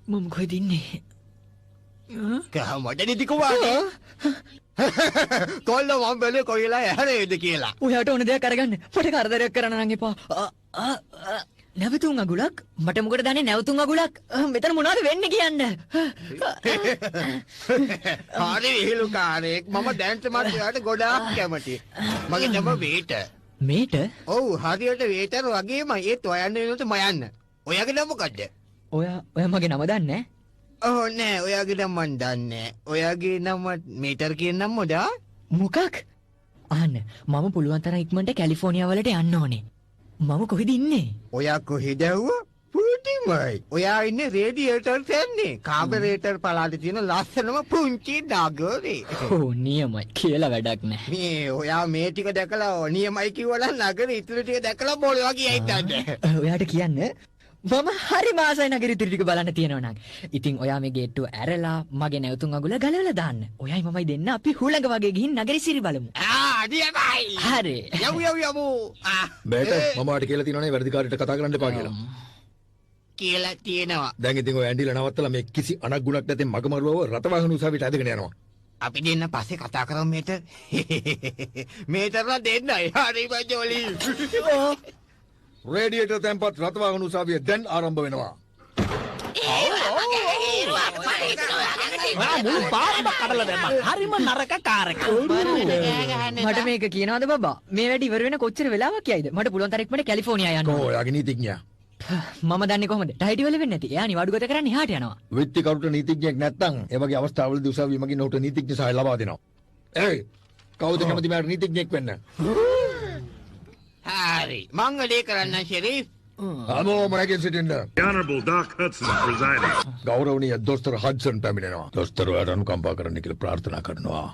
මම කොහෙද ඉන්නේ? කහමඩ නිදි කුමාරේ. කොල්ල මම බැලුවේ කොයිලා ඇහැරෙයිද කියලා. ඔයාට ඕන දෙයක් අරගන්න. මට කරදරයක් කරන්න නම් එපා. නැවතුම් අගුලක්? මට මොකටද දන්නේ නැවතුම් අගුලක්? මෙතන මොනවද වෙන්නේ කියන්න. හරි විහිළුකාරයෙක්. මම දැන්ට මට ඔයාට ගොඩාක් කැමතියි. මගේ නම වේටර්. මේට? ඔව් හරියට වේටර් වගේම ඒත් ඔයන්න වෙනකොට මයන්න. ඔයාගේ නම මොකද්ද? ඔයා මගේ නම දන්නේ නැහැ? ඔව් නෑ ඔයාගේ නම මන් දන්නේ. ඔයාගේ නම මීටර් කියන නම මොකද? මොකක්? අහන්න මම පුළුවන් තරම් ඉක්මනට කැලිෆෝනියා වලට යන්න ඕනේ. මම කොහෙද ඉන්නේ? ඔයා කොහෙද ඇහුවා? පුටිමයි. ඔයා ඉන්නේ රේඩියේටර් තැන්නේ. කාබරේටර් පළාතේ තියෙන ලස්සනම පුංචි නගරේ. ඕ නියමයි කියලා වැඩක් නැහැ. මේ ඔයා මේ ටික දැකලා නියමයි කිව්වනම් නගරේ ඉතුරු ටික දැකලා බෝල වගේ හිටන්නේ. ඔයාට කියන්න මම හරි මාසයි නගර ඉතුරු ටික බලන්න තියෙනවා නම්. ඉතින් ඔයා මේ ගේට්ටුව ඇරලා මගේ නැවතුම් අගුල ගලවලා දාන්න. ඔයයි මමයි දෙන්න අපි හුළඟ වගේ ගිහින් නගරේ සිරි බලමු. අදියමයි. හරි. යමු. බේට මම ඔයාලට කියලා තියෙනවනේ වැඩිකාරයට කතා කරන්න එපා කියලා. කියලා තියෙනවා. දැන් ඉතින් ඔය ඇන්ඩිලා නවත්තලා මේ කිසි අනක් ගුණක් නැති මගමරුවව රතවාහන උසාවියට ඇදගෙන යනවා. අපි දෙන්න පස්සේ කතා කරමු මේටර්. මේටර්ලා දෙන්නයි. හරි බජෝලි. රේඩියේටර් තැන්පත් රතවාහන උසාවිය දැන් ආරම්භ වෙනවා. මුළු පාරම කඩලා දැම්මා. හරිම නරක කාරක. මට මේක කියනවාද බබා? මේ වැඩ ඉවර වෙන කොච්චර වෙලාවක් යයිද? මට පුළුවන් තරම් ඉක්මනට කැලිෆෝනියා යන්න. කොහොම ඔයාගේ නීතිඥයා? මම දන්නේ කොහොමද? ඩයිටි වල වෙන්නේ නැති. එයා නිවාඩු ගත කරන්න එහාට යනවා. විත්ති කරුට නීතිඥයෙක් නැත්නම් ඒ වගේ අවස්ථාවලදී උසාවිය මගින් ඔහුට නීතිඥ සහාය ලබා දෙනවා. ඒයි කවුද කැමති මට නීතිඥයෙක් වෙන්න? හරි. මං වැඩේ කරන්න ෂෙරීෆ්. අමෝ මගෙන් සිටින්න. The Honorable Doc Hudson presiding. ගෞරවනීය දොස්තර හඩ්සන් පැමිණෙනවා. දොස්තර ඔයාට අනුකම්පා කරන්න කියලා ප්‍රාර්ථනා කරනවා.